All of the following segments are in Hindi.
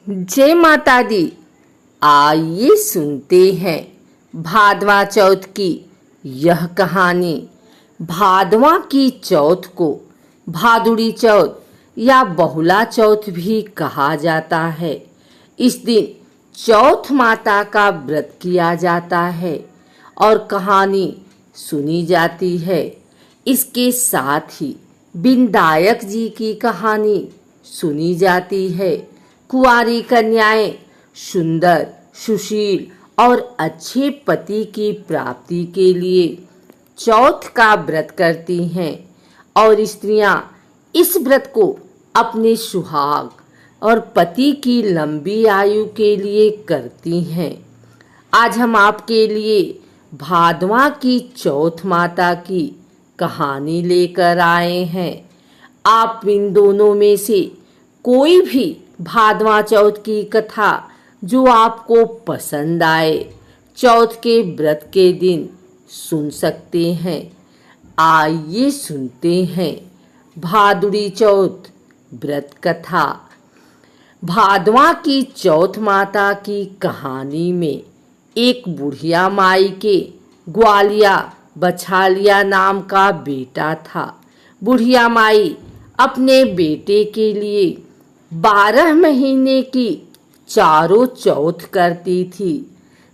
जय माता दी। आइए सुनते हैं भादवा चौथ की यह कहानी। भादवा की चौथ को भादुड़ी चौथ या बहुला चौथ भी कहा जाता है। इस दिन चौथ माता का व्रत किया जाता है और कहानी सुनी जाती है। इसके साथ ही विनायक जी की कहानी सुनी जाती है। कुंवारी कन्याएं सुंदर, सुशील और अच्छे पति की प्राप्ति के लिए चौथ का व्रत करती हैं और स्त्रियां इस व्रत को अपने सुहाग और पति की लंबी आयु के लिए करती हैं। आज हम आपके लिए भादवा की चौथ माता की कहानी लेकर आए हैं। आप इन दोनों में से कोई भी भादवा चौथ की कथा जो आपको पसंद आए चौथ के व्रत के दिन सुन सकते हैं। आइए सुनते हैं भादुड़ी चौथ व्रत कथा। भादवा की चौथ माता की कहानी में एक बुढ़िया माई के ग्वालिया बछालिया नाम का बेटा था। बुढ़िया माई अपने बेटे के लिए 12 महीने की चारों चौथ करती थी।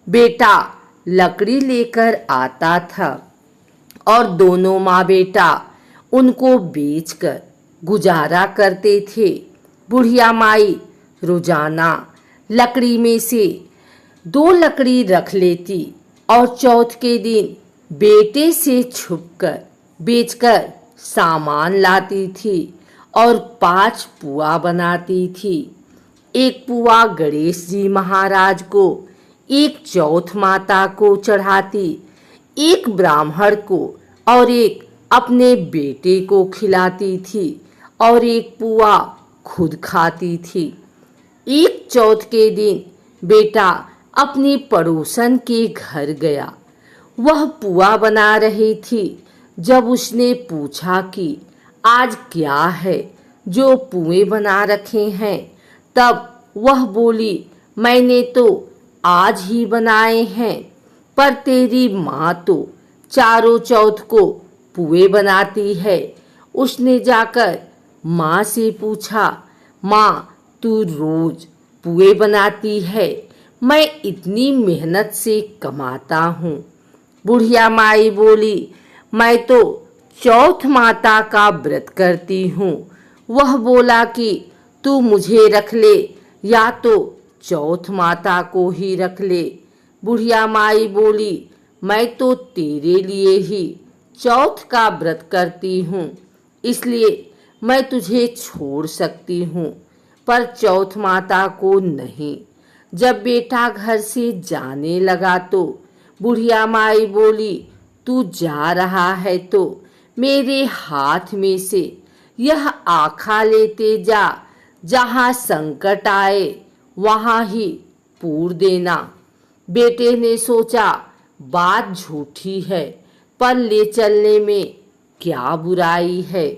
बेटा लकड़ी लेकर आता था और दोनों माँ बेटा उनको बेचकर गुजारा करते थे। बुढ़िया माई रोजाना लकड़ी में से 2 लकड़ी रख लेती और चौथ के दिन बेटे से छुपकर बेचकर सामान लाती थी और 5 पुआ बनाती थी। एक पुआ गणेश जी महाराज को, एक चौथ माता को चढ़ाती, एक ब्राह्मण को और एक अपने बेटे को खिलाती थी और एक पुआ खुद खाती थी। एक चौथ के दिन बेटा अपनी पड़ोसन के घर गया। वह पुआ बना रही थी। जब उसने पूछा कि आज क्या है जो पुए बना रखे हैं, तब वह बोली, मैंने तो आज ही बनाए हैं, पर तेरी माँ तो चारों चौथ को पुए बनाती है। उसने जाकर माँ से पूछा, माँ तू रोज पुए बनाती है, मैं इतनी मेहनत से कमाता हूँ। बुढ़िया माई बोली, मैं तो चौथ माता का व्रत करती हूँ। वह बोला कि तू मुझे रख ले या तो चौथ माता को ही रख ले। बुढ़िया माई बोली, मैं तो तेरे लिए ही चौथ का व्रत करती हूँ, इसलिए मैं तुझे छोड़ सकती हूँ, पर चौथ माता को नहीं। जब बेटा घर से जाने लगा तो बुढ़िया माई बोली, तू जा रहा है तो मेरे हाथ में से यह आखा लेते जा, जहाँ संकट आए वहाँ ही पूर देना। बेटे ने सोचा बात झूठी है, पर ले चलने में क्या बुराई है।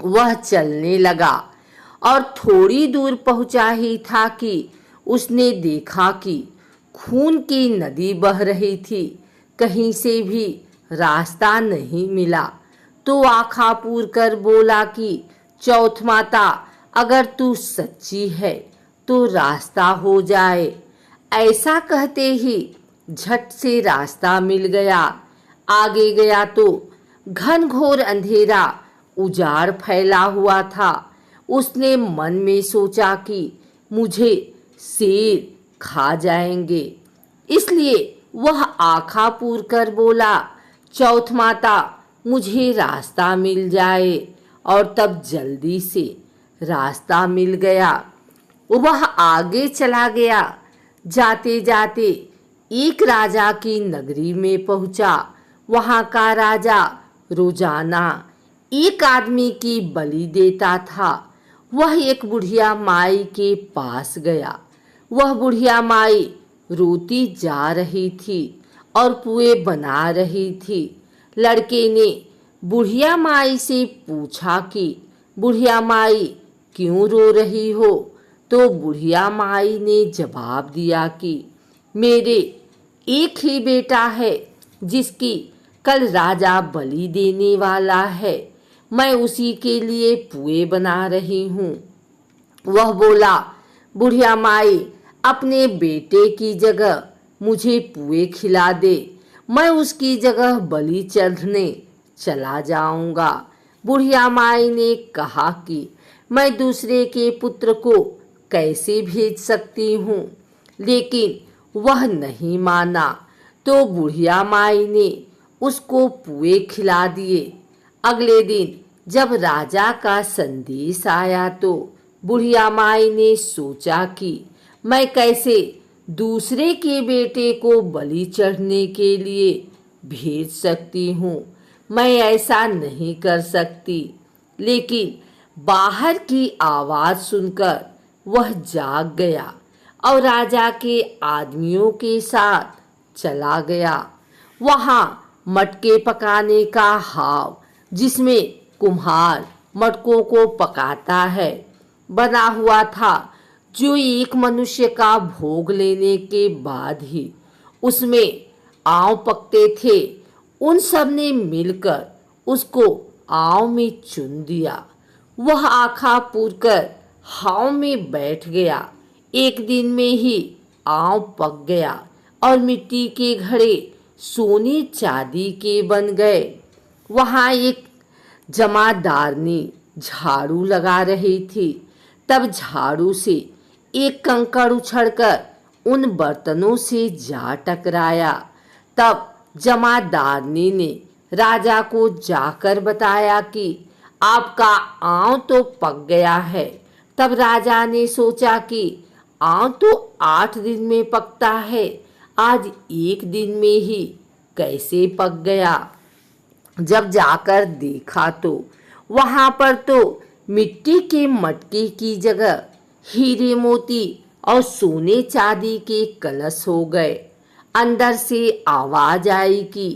वह चलने लगा और थोड़ी दूर पहुंचा ही था कि उसने देखा कि खून की नदी बह रही थी। कहीं से भी रास्ता नहीं मिला तो आखा पूर कर बोला कि चौथ माता, अगर तू सच्ची है तो रास्ता हो जाए। ऐसा कहते ही झट से रास्ता मिल गया। आगे गया तो घनघोर अंधेरा उजाड़ फैला हुआ था। उसने मन में सोचा कि मुझे शेर खा जाएंगे, इसलिए वह आखा पूर कर बोला, चौथ माता मुझे रास्ता मिल जाए। और तब जल्दी से रास्ता मिल गया। वह आगे चला गया। जाते जाते एक राजा की नगरी में पहुंचा। वहां का राजा रोजाना एक आदमी की बलि देता था। वह एक बुढ़िया माई के पास गया। वह बुढ़िया माई रोती जा रही थी और पुए बना रही थी। लड़के ने बुढ़िया माई से पूछा कि बुढ़िया माई क्यों रो रही हो? तो बुढ़िया माई ने जवाब दिया कि मेरे एक ही बेटा है जिसकी कल राजा बलि देने वाला है। मैं उसी के लिए पुए बना रही हूँ। वह बोला, बुढ़िया माई, अपने बेटे की जगह मुझे पुए खिला दे, मैं उसकी जगह बलि चढ़ने चला जाऊंगा। बुढ़िया माई ने कहा कि मैं दूसरे के पुत्र को कैसे भेज सकती हूँ, लेकिन वह नहीं माना। तो बुढ़िया माई ने उसको पुए खिला दिए। अगले दिन जब राजा का संदेश आया तो बुढ़िया माई ने सोचा कि मैं कैसे दूसरे के बेटे को बलि चढ़ने के लिए भेज सकती हूँ। मैं ऐसा नहीं कर सकती। लेकिन बाहर की आवाज़ सुनकर वह जाग गया और राजा के आदमियों के साथ चला गया। वहाँ मटके पकाने का हाव, जिसमें कुम्हार मटकों को पकाता है, बना हुआ था, जो एक मनुष्य का भोग लेने के बाद ही उसमें आव पकते थे। उन सब ने मिलकर उसको आव में चुन दिया। वह आखा पूरकर हाव में बैठ गया। एक दिन में ही आव पक गया और मिट्टी के घड़े सोने चांदी के बन गए। वहाँ एक जमादारनी झाड़ू लगा रही थी। तब झाड़ू से एक कंकड़ उछड़कर उन बर्तनों से जा टकराया। तब जमादारनी ने राजा को जाकर बताया कि आपका आँव तो पक गया है। तब राजा ने सोचा कि आँव तो 8 दिन में पकता है, आज एक दिन में ही कैसे पक गया। जब जाकर देखा तो वहाँ पर तो मिट्टी के मटके की जगह हीरे मोती और सोने चांदी के कलश हो गए। अंदर से आवाज आई कि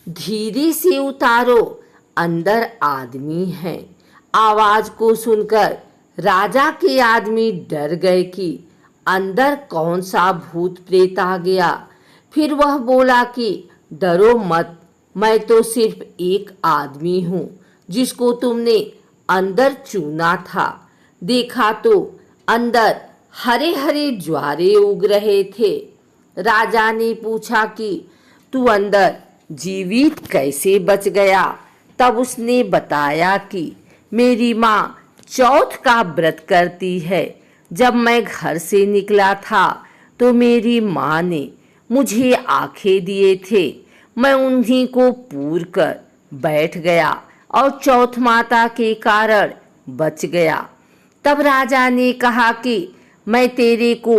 धीरे से उतारो, अंदर आदमी है। आवाज को सुनकर राजा के आदमी डर गए कि अंदर कौन सा भूत प्रेत आ गया। फिर वह बोला कि डरो मत, मैं तो सिर्फ एक आदमी हूँ जिसको तुमने अंदर चुना था। देखा तो अंदर हरे हरे ज्वारे उग रहे थे। राजा ने पूछा कि तू अंदर जीवित कैसे बच गया। तब उसने बताया कि मेरी माँ चौथ का व्रत करती है। जब मैं घर से निकला था तो मेरी माँ ने मुझे आंखें दिए थे। मैं उन्हीं को पूर कर बैठ गया और चौथ माता के कारण बच गया। तब राजा ने कहा कि मैं तेरे को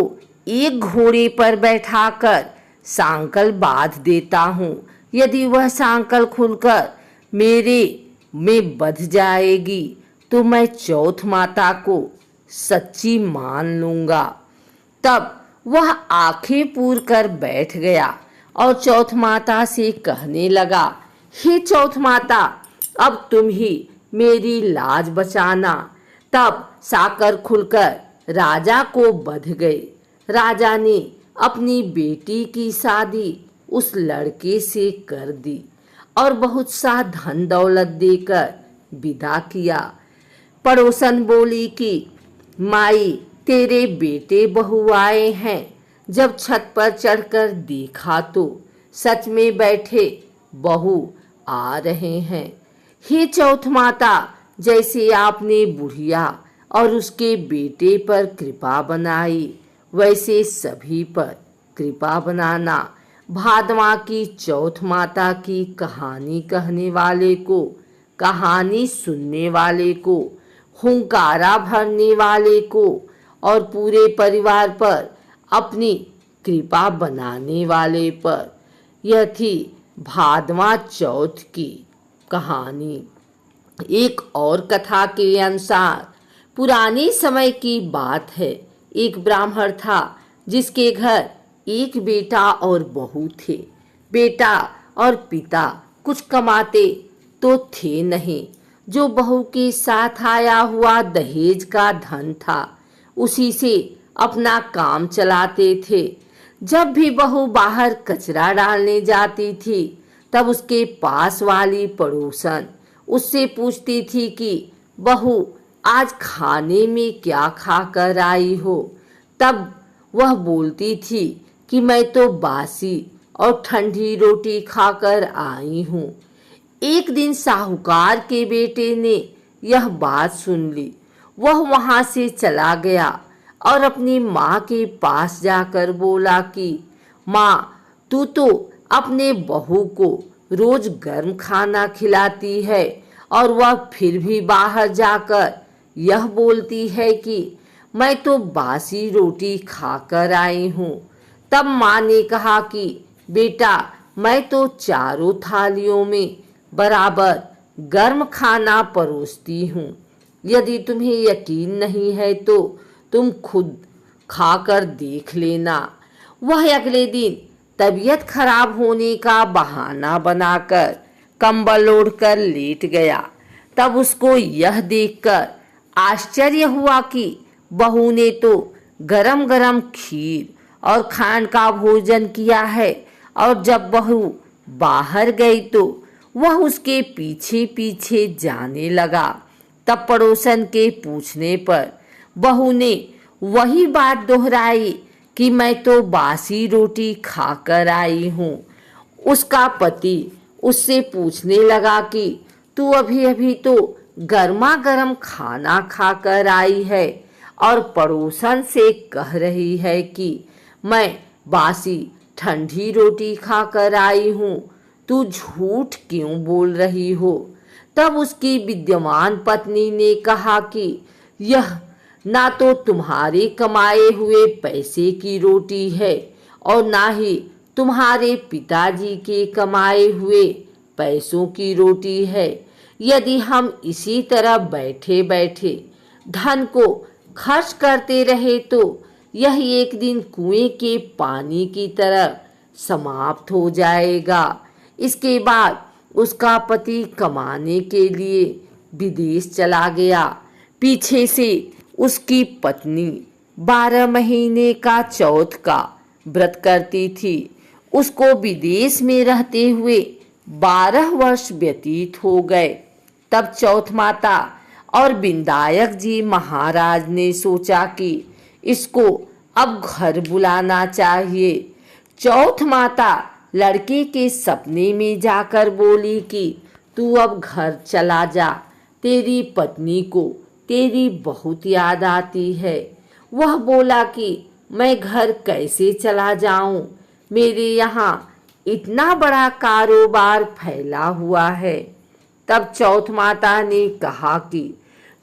एक घोड़े पर बैठाकर सांकल बांध देता हूँ। यदि वह सांकल खुलकर मेरे में बंध जाएगी तो मैं चौथ माता को सच्ची मान लूँगा। तब वह आंखें पूर कर बैठ गया और चौथ माता से कहने लगा, हे चौथ माता, अब तुम ही मेरी लाज बचाना। तब साकर खुलकर राजा को बंध गए। राजा ने अपनी बेटी की शादी उस लड़के से कर दी और बहुत सा धन दौलत देकर विदा किया। पड़ोसन बोली कि माई, तेरे बेटे बहू आए हैं। जब छत पर चढ़कर देखा तो सच में बैठे बहू आ रहे हैं। हे चौथ माता, जैसे आपने बुढ़िया और उसके बेटे पर कृपा बनाई, वैसे सभी पर कृपा बनाना। भादवा की चौथ माता की कहानी कहने वाले को, कहानी सुनने वाले को, हुंकारा भरने वाले को और पूरे परिवार पर अपनी कृपा बनाने वाले पर। यह थी भादवा चौथ की कहानी। एक और कथा के अनुसार पुराने समय की बात है। एक ब्राह्मण था जिसके घर एक बेटा और बहू थे। बेटा और पिता कुछ कमाते तो थे नहीं। जो बहू के साथ आया हुआ दहेज का धन था उसी से अपना काम चलाते थे। जब भी बहू बाहर कचरा डालने जाती थी तब उसके पास वाली पड़ोसन उससे पूछती थी कि बहू आज खाने में क्या खा कर आई हो। तब वह बोलती थी कि मैं तो बासी और ठंडी रोटी खाकर आई हूँ। एक दिन साहूकार के बेटे ने यह बात सुन ली। वह वहां से चला गया और अपनी माँ के पास जाकर बोला कि माँ, तू तो अपने बहू को रोज गर्म खाना खिलाती है और वह फिर भी बाहर जाकर यह बोलती है कि मैं तो बासी रोटी खाकर आई हूँ। तब माँ ने कहा कि बेटा, मैं तो चारों थालियों में बराबर गर्म खाना परोसती हूँ। यदि तुम्हें यकीन नहीं है तो तुम खुद खाकर देख लेना। वह अगले दिन तबीयत खराब होने का बहाना बनाकर कंबल ओढ़कर लेट गया। तब उसको यह देखकर आश्चर्य हुआ कि बहू ने तो गरम गरम खीर और खांड का भोजन किया है, और जब बहू बाहर गई तो वह उसके पीछे पीछे जाने लगा। तब पड़ोसन के पूछने पर बहू ने वही बात दोहराई कि मैं तो बासी रोटी खाकर आई हूँ। उसका पति उससे पूछने लगा कि तू अभी अभी तो गर्मा गर्म खाना खाकर आई है और पड़ोसन से कह रही है कि मैं बासी ठंडी रोटी खाकर आई हूँ। तू झूठ क्यों बोल रही हो? तब उसकी विद्यमान पत्नी ने कहा कि यह ना तो तुम्हारे कमाए हुए पैसे की रोटी है और ना ही तुम्हारे पिताजी के कमाए हुए पैसों की रोटी है। यदि हम इसी तरह बैठे बैठे धन को खर्च करते रहे तो यह एक दिन कुएं के पानी की तरह समाप्त हो जाएगा। इसके बाद उसका पति कमाने के लिए विदेश चला गया। पीछे से उसकी पत्नी 12 महीने का चौथ का व्रत करती थी। उसको विदेश में रहते हुए 12 वर्ष व्यतीत हो गए। तब चौथ माता और विंदायक जी महाराज ने सोचा कि इसको अब घर बुलाना चाहिए। चौथ माता लड़के के सपने में जाकर बोली कि तू अब घर चला जा, तेरी पत्नी को तेरी बहुत याद आती है। वह बोला कि मैं घर कैसे चला जाऊं, मेरे यहाँ इतना बड़ा कारोबार फैला हुआ है। तब चौथ माता ने कहा कि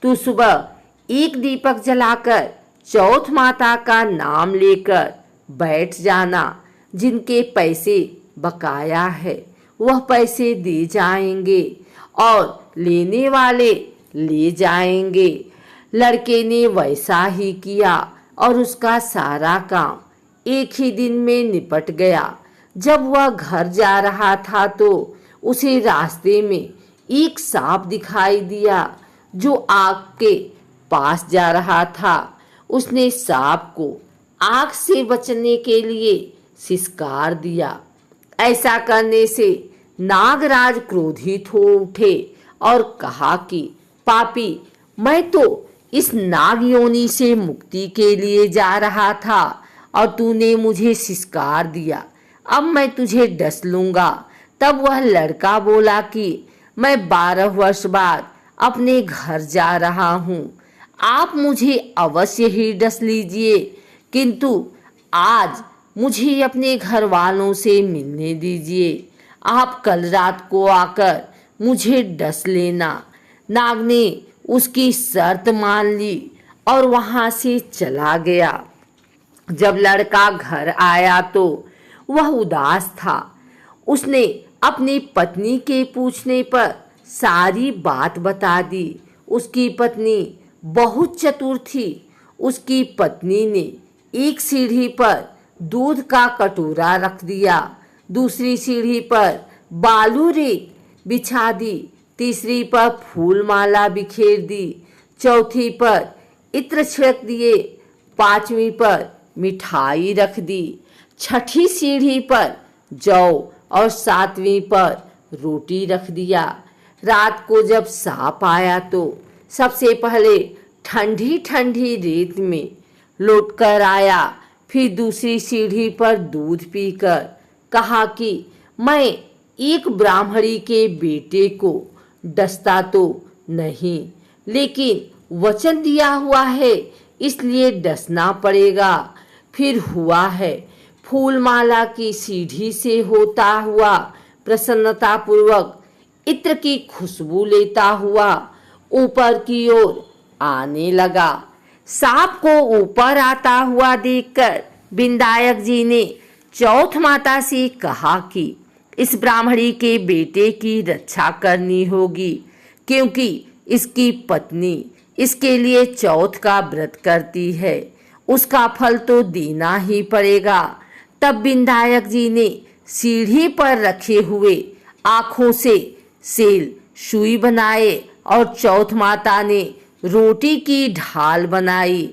तू सुबह एक दीपक जलाकर चौथ माता का नाम लेकर बैठ जाना। जिनके पैसे बकाया है वह पैसे दे जाएंगे और लेने वाले ले जाएंगे। लड़के ने वैसा ही किया और उसका सारा काम एक ही दिन में निपट गया। जब वह घर जा रहा था तो उसे रास्ते में एक सांप दिखाई दिया जो आग के पास जा रहा था। उसने सांप को आग से बचने के लिए सिसकार दिया। ऐसा करने से नागराज क्रोधित हो उठे और कहा कि पापी, मैं तो इस नाग योनि से मुक्ति के लिए जा रहा था और तूने मुझे सिसकार दिया। अब मैं तुझे डस लूंगा। तब वह लड़का बोला कि मैं 12 वर्ष बाद अपने घर जा रहा हूँ, आप मुझे अवश्य ही डस लीजिए, किंतु आज मुझे अपने घर वालों से मिलने दीजिए। आप कल रात को आकर मुझे डस लेना। नाग ने उसकी शर्त मान ली और वहां से चला गया। जब लड़का घर आया तो वह उदास था। उसने अपनी पत्नी के पूछने पर सारी बात बता दी। उसकी पत्नी बहुत चतुर थी। उसकी पत्नी ने एक सीढ़ी पर दूध का कटोरा रख दिया, दूसरी सीढ़ी पर बालू रेत बिछा दी, तीसरी पर फूल माला बिखेर दी, चौथी पर इत्र छिड़क दिए, 5वीं पर मिठाई रख दी, 6ठी सीढ़ी पर जौ और 7वीं पर रोटी रख दिया। रात को जब सांप आया तो सबसे पहले ठंडी ठंडी रेत में लौटकर आया, फिर दूसरी सीढ़ी पर दूध पीकर कहा कि मैं एक ब्राह्मणी के बेटे को डसता तो नहीं, लेकिन वचन दिया हुआ है इसलिए डसना पड़ेगा। फिर हुआ है, फूलमाला की सीढ़ी से होता हुआ प्रसन्नतापूर्वक इत्र की खुशबू लेता हुआ ऊपर की ओर आने लगा। सांप को ऊपर आता हुआ देखकर विनायक जी ने चौथ माता से कहा कि इस ब्राह्मणी के बेटे की रक्षा करनी होगी, क्योंकि इसकी पत्नी इसके लिए चौथ का व्रत करती है, उसका फल तो देना ही पड़ेगा। तब विनायक जी ने सीढ़ी पर रखे हुए आँखों से सेल सुई बनाए और चौथ माता ने रोटी की ढाल बनाई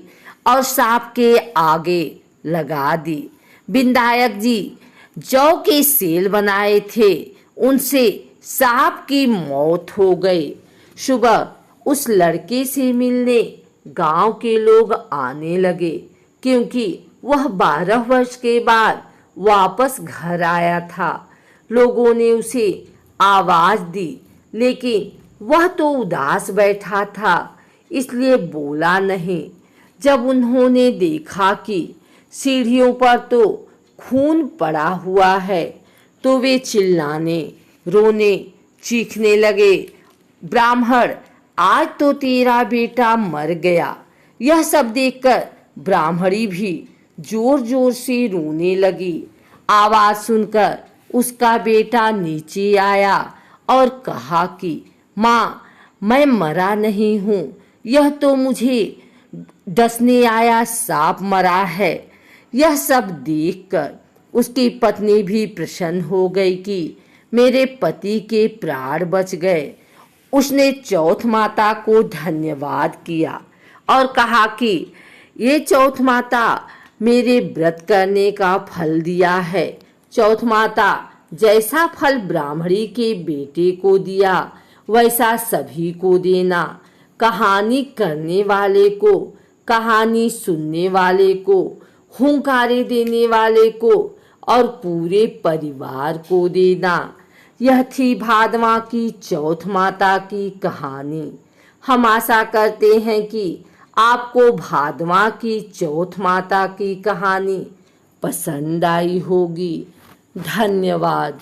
और सांप के आगे लगा दी। विनायक जी जौ के सेल बनाए थे, उनसे सांप की मौत हो गई। सुबह उस लड़के से मिलने गांव के लोग आने लगे, क्योंकि वह 12 वर्ष के बाद वापस घर आया था। लोगों ने उसे आवाज दी, लेकिन वह तो उदास बैठा था, इसलिए बोला नहीं। जब उन्होंने देखा कि सीढ़ियों पर तो खून पड़ा हुआ है, तो वे चिल्लाने, रोने, चीखने लगे, ब्राह्मण आज तो तेरा बेटा मर गया। यह सब देखकर ब्राह्मणी भी जोर जोर से रोने लगी। आवाज सुनकर उसका बेटा नीचे आया और कहा कि माँ, मैं मरा नहीं हूँ, यह तो मुझे डसने आया सांप मरा है। यह सब देखकर उसकी पत्नी भी प्रसन्न हो गई कि मेरे पति के प्राण बच गए। उसने चौथ माता को धन्यवाद किया और कहा कि ये चौथ माता मेरे व्रत करने का फल दिया है। चौथ माता जैसा फल ब्राह्मणी के बेटे को दिया, वैसा सभी को देना। कहानी करने वाले को, कहानी सुनने वाले को, हुंकारे देने वाले को और पूरे परिवार को देना। यह थी भादवा की चौथ माता की कहानी। हम आशा करते हैं कि आपको भादवा की चौथ माता की कहानी पसंद आई होगी। धन्यवाद।